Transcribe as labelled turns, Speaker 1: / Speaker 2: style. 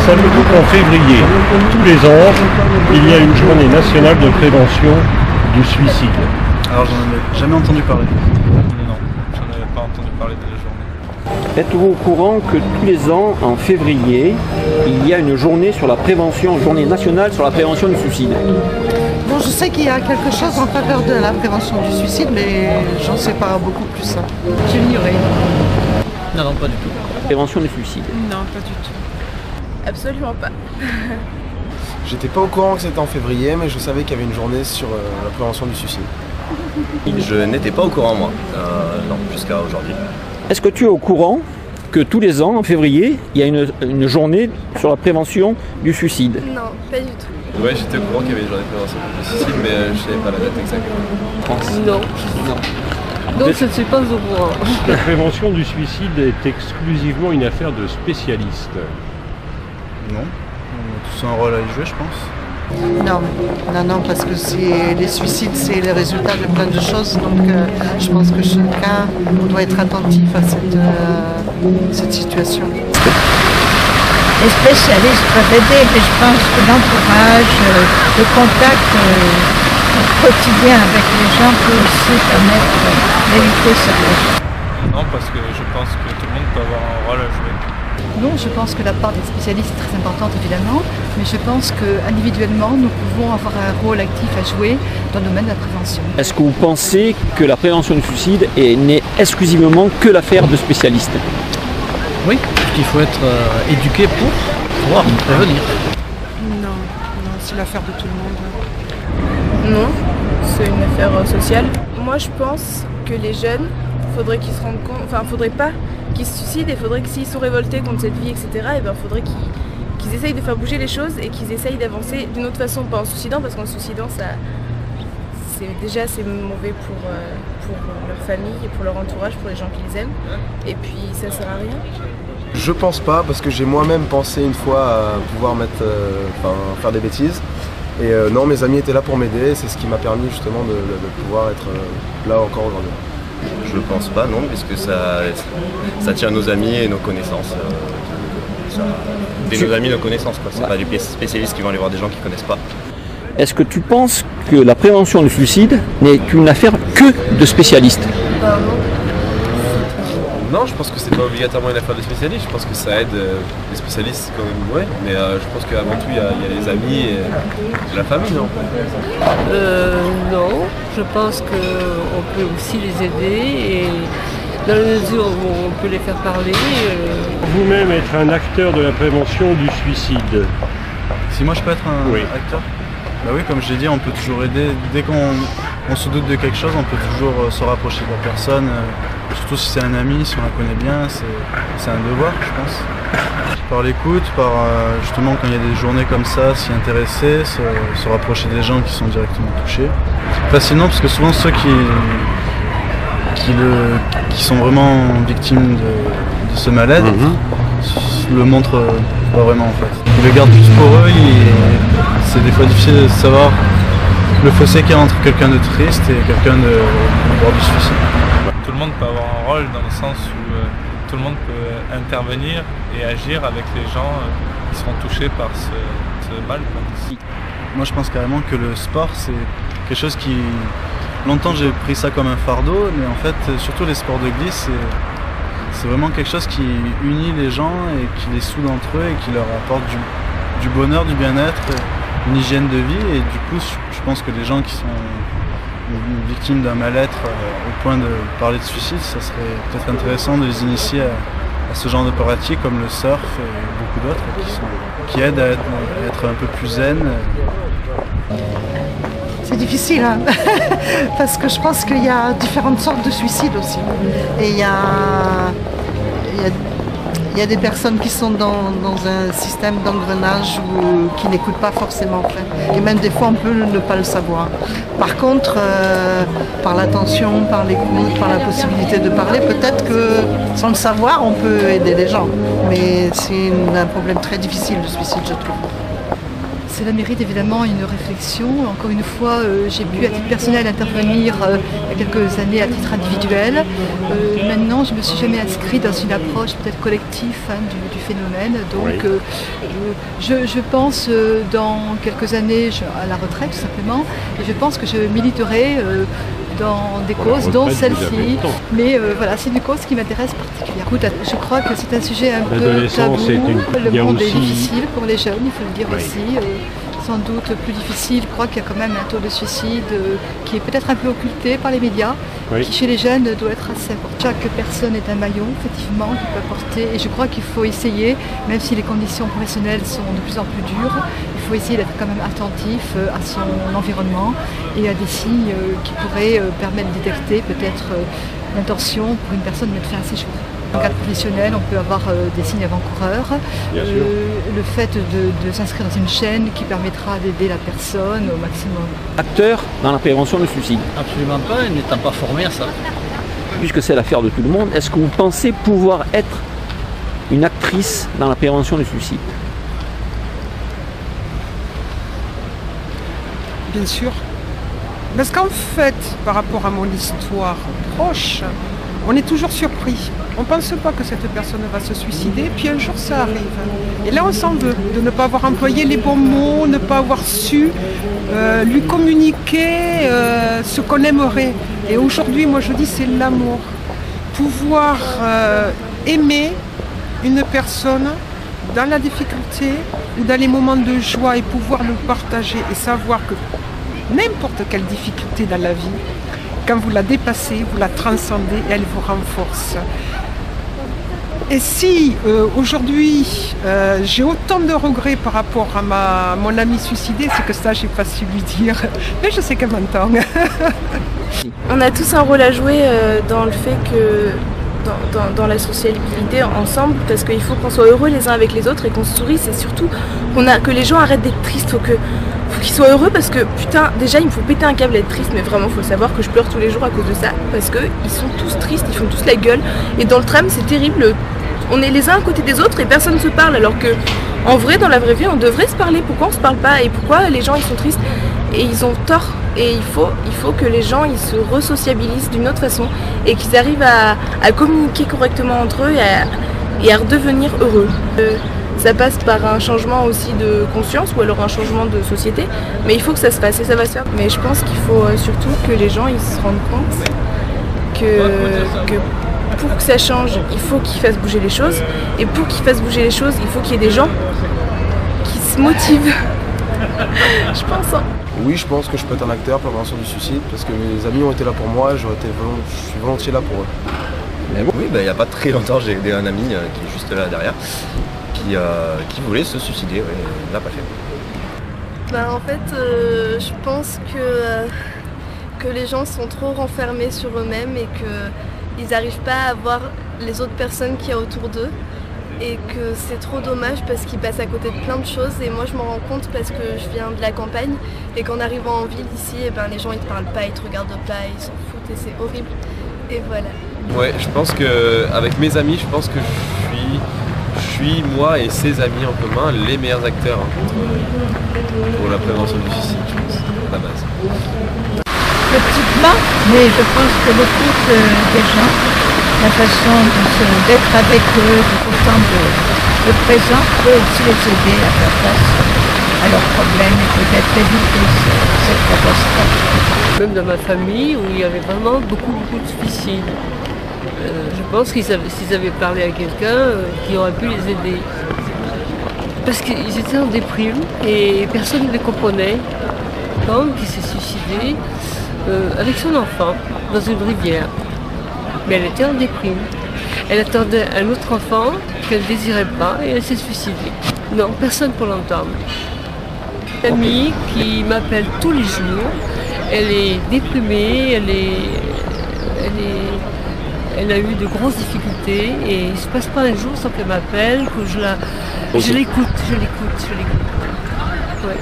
Speaker 1: Savez-vous qu'en février, tous les ans, il y a une journée nationale de prévention du suicide?
Speaker 2: Alors j'en avais jamais entendu parler.
Speaker 3: Non, j'en avais pas entendu parler de la journée.
Speaker 4: Êtes-vous au courant que tous les ans, en février, il y a une journée sur la prévention, journée nationale sur la prévention du suicide?
Speaker 5: Bon, je sais qu'il y a quelque chose en faveur de la prévention du suicide, mais j'en sais pas beaucoup plus.
Speaker 6: Je l'ignorais. Non, pas du tout.
Speaker 4: Prévention du suicide.
Speaker 6: Non, pas du tout. Absolument pas.
Speaker 7: J'étais pas au courant que c'était en février, mais je savais qu'il y avait une journée sur la prévention du suicide.
Speaker 8: Je n'étais pas au courant, moi, non, jusqu'à aujourd'hui.
Speaker 4: Est-ce que tu es au courant que tous les ans, en février, il y a une journée sur la prévention du suicide?
Speaker 9: Non, pas du tout.
Speaker 8: Ouais, j'étais au courant qu'il y avait une journée de prévention du suicide, mais je savais pas la date exacte.
Speaker 6: Non. Donc je ne suis pas au courant.
Speaker 1: La prévention du suicide est exclusivement une affaire de spécialistes.
Speaker 2: Non, on a tous un rôle à y jouer, je pense.
Speaker 5: Non, parce que les suicides, c'est le résultat de plein de choses. Donc, je pense que chacun doit être attentif à cette situation.
Speaker 10: Les spécialistes peuvent aider, mais je pense que l'entourage, le contact quotidien avec les gens peut aussi permettre d'éviter ça.
Speaker 3: Non, parce que je pense que tout le monde peut avoir un rôle à jouer.
Speaker 11: Non, je pense que la part des spécialistes est très importante évidemment, mais je pense qu'individuellement, nous pouvons avoir un rôle actif à jouer dans le domaine de la prévention.
Speaker 4: Est-ce que vous pensez que la prévention du suicide n'est exclusivement que l'affaire de spécialistes?
Speaker 6: Oui, il faut être éduqué pour pouvoir prévenir.
Speaker 5: Non, c'est l'affaire de tout le monde.
Speaker 9: Non, c'est une affaire sociale. Moi, je pense que les jeunes, faudrait qu'ils se rendent compte, faudrait pas qu'ils se suicident, et faudrait que s'ils sont révoltés contre cette vie, etc., faudrait qu'ils essayent de faire bouger les choses et qu'ils essayent d'avancer d'une autre façon, pas en se suicidant, parce qu'en se suicidant, c'est mauvais pour leur famille et pour leur entourage, pour les gens qu'ils aiment, et puis ça sert à rien.
Speaker 7: Je pense pas, parce que j'ai moi-même pensé une fois à pouvoir faire des bêtises. Et non, mes amis étaient là pour m'aider, c'est ce qui m'a permis justement de pouvoir être là encore aujourd'hui.
Speaker 8: Je pense pas, non, puisque ça tient nos amis et nos connaissances. Nos amis, nos connaissances, quoi. C'est pas des spécialistes qui vont aller voir des gens qui connaissent pas.
Speaker 4: Est-ce que tu penses que la prévention du suicide n'est qu'une affaire que de spécialistes?
Speaker 8: Non, je pense que c'est pas obligatoirement une affaire de spécialistes. Je pense que ça aide les spécialistes quand même, ouais. Mais je pense qu'avant tout, il y a les amis et la famille, non?
Speaker 6: Non, je pense qu'on peut aussi les aider et dans la mesure où on peut les faire parler.
Speaker 1: Vous-même être un acteur de la prévention du suicide.
Speaker 2: Si moi je peux être un acteur? Bah oui, comme je l'ai dit, on peut toujours aider. Dès qu'on se doute de quelque chose, on peut toujours se rapprocher de la personne. Surtout si c'est un ami, si on la connaît bien, c'est un devoir, je pense. Par l'écoute, justement quand il y a des journées comme ça, s'y intéresser, se rapprocher des gens qui sont directement touchés. C'est fascinant parce que souvent ceux qui sont vraiment victimes de ce mal-être le montrent pas vraiment en fait. Ils le gardent plus pour eux, c'est des fois difficile de savoir le fossé qu'il y a entre quelqu'un de triste et quelqu'un de bord du suicide.
Speaker 3: Tout le monde peut avoir un rôle dans le sens où tout le monde peut intervenir et agir avec les gens qui seront touchés par ce mal.
Speaker 2: Moi je pense carrément que le sport c'est quelque chose qui... Longtemps j'ai pris ça comme un fardeau, mais en fait surtout les sports de glisse c'est vraiment quelque chose qui unit les gens et qui les soude entre eux et qui leur apporte du bonheur, du bien-être, une hygiène de vie. Et du coup je pense que les gens qui sont victimes d'un mal-être au point de parler de suicide, ça serait peut-être intéressant de les initier à ce genre de pratiques comme le surf et beaucoup d'autres qui aident à être un peu plus zen.
Speaker 5: C'est difficile, hein parce que je pense qu'il y a différentes sortes de suicides aussi. Et il y a des personnes qui sont dans un système d'engrenage qui n'écoutent pas forcément en fait. Et même des fois on peut ne pas le savoir. Par contre, par l'attention, par l'écoute, par la possibilité de parler, peut-être que sans le savoir on peut aider les gens. Mais c'est un problème très difficile le suicide, je trouve.
Speaker 11: cela mérite évidemment une réflexion. Encore une fois, j'ai pu à titre personnel intervenir il y a quelques années à titre individuel. Maintenant, je ne me suis jamais inscrite dans une approche peut-être collective du phénomène. Donc je pense dans quelques années à la retraite tout simplement, et je pense que je militerai dans des causes, dont celle-ci. Mais voilà, c'est une cause qui m'intéresse particulièrement. Écoute, je crois que c'est un sujet un peu tabou. Le monde est difficile pour les jeunes, il faut le dire aussi. Sans doute plus difficile. Je crois qu'il y a quand même un taux de suicide qui est peut-être un peu occulté par les médias, qui chez les jeunes doit être assez important. Chaque personne est un maillon, effectivement, qui peut apporter. Et je crois qu'il faut essayer, même si les conditions professionnelles sont de plus en plus dures, il faut essayer d'être quand même attentif à son environnement et à des signes qui pourraient permettre de détecter peut-être l'intention pour une personne de mettre fin à ses jours. Dans le cadre professionnel, on peut avoir des signes avant-coureurs. Le fait de s'inscrire dans une chaîne qui permettra d'aider la personne au maximum.
Speaker 4: Acteur dans la prévention du suicide?
Speaker 12: Absolument pas, n'étant pas formé à ça.
Speaker 4: Puisque c'est l'affaire de tout le monde, est-ce que vous pensez pouvoir être une actrice dans la prévention du suicide?
Speaker 13: Bien sûr. Parce qu'en fait, par rapport à mon histoire proche, on est toujours surpris. On ne pense pas que cette personne va se suicider, puis un jour ça arrive. Et là on s'en veut de ne pas avoir employé les bons mots, ne pas avoir su lui communiquer ce qu'on aimerait. Et aujourd'hui, moi je dis c'est l'amour. Pouvoir aimer une personne dans la difficulté ou dans les moments de joie et pouvoir le partager et savoir que n'importe quelle difficulté dans la vie, quand vous la dépassez, vous la transcendez et elle vous renforce. Et si aujourd'hui j'ai autant de regrets par rapport à mon ami suicidé, c'est que ça j'ai pas su lui dire, mais je sais qu'elle m'entend.
Speaker 9: On a tous un rôle à jouer dans le fait que dans la sociabilité ensemble, parce qu'il faut qu'on soit heureux les uns avec les autres et qu'on se sourie, c'est surtout que les gens arrêtent d'être tristes, faut qu'ils soient heureux, parce que putain, déjà il me faut péter un câble d'être triste, mais vraiment faut savoir que je pleure tous les jours à cause de ça, parce qu'ils sont tous tristes, ils font tous la gueule, et dans le tram c'est terrible, on est les uns à côté des autres et personne ne se parle, alors que en vrai, dans la vraie vie, on devrait se parler. Pourquoi on se parle pas et pourquoi les gens ils sont tristes et ils ont tort, et il faut que les gens ils se resociabilisent d'une autre façon et qu'ils arrivent à communiquer correctement entre eux et à redevenir heureux. Ça passe par un changement aussi de conscience ou alors un changement de société, mais il faut que ça se fasse et ça va se faire. Mais je pense qu'il faut surtout que les gens ils se rendent compte que pour que ça change, il faut qu'ils fassent bouger les choses, et pour qu'ils fassent bouger les choses, il faut qu'il y ait des gens qui se motivent. Je pense.
Speaker 7: Oui, je pense que je peux être un acteur pour la prévention du suicide, parce que mes amis ont été là pour moi, je suis volontiers là pour eux.
Speaker 8: Mais bon, oui, il n'y a pas très longtemps, j'ai aidé un ami qui est juste là derrière, qui voulait se suicider, ouais, il ne l'a pas fait.
Speaker 14: En fait, je pense que les gens sont trop renfermés sur eux-mêmes et qu'ils n'arrivent pas à voir les autres personnes qu'il y a autour d'eux. Et que c'est trop dommage parce qu'ils passent à côté de plein de choses, et moi je m'en rends compte parce que je viens de la campagne et qu'en arrivant en ville ici, les gens ils te parlent pas, ils te regardent pas, ils s'en foutent et c'est horrible. Et voilà.
Speaker 8: Ouais, je pense que avec mes amis, je pense que je suis moi et ses amis en commun les meilleurs acteurs pour la prévention du suicide, je pense, à la base.
Speaker 10: Petitement, mais je pense que beaucoup des gens, la façon d'être avec eux, autant de présent, peut aussi les aider à faire face à leurs problèmes et peut-être éviter cette catastrophe.
Speaker 6: Même dans ma famille, où il y avait vraiment beaucoup de suicides. Je pense qu'ils avaient parlé à quelqu'un qui aurait pu les aider. Parce qu'ils étaient en déprime et personne ne les comprenait. Comme qui s'est suicidé avec son enfant dans une rivière. Mais elle était en déprime. Elle attendait un autre enfant qu'elle ne désirait pas et elle s'est suicidée. Non, personne pour l'entendre. Une amie qui m'appelle tous les jours, elle est déprimée, elle a eu de grosses difficultés et il ne se passe pas un jour sans qu'elle m'appelle, que je l'écoute. Ouais.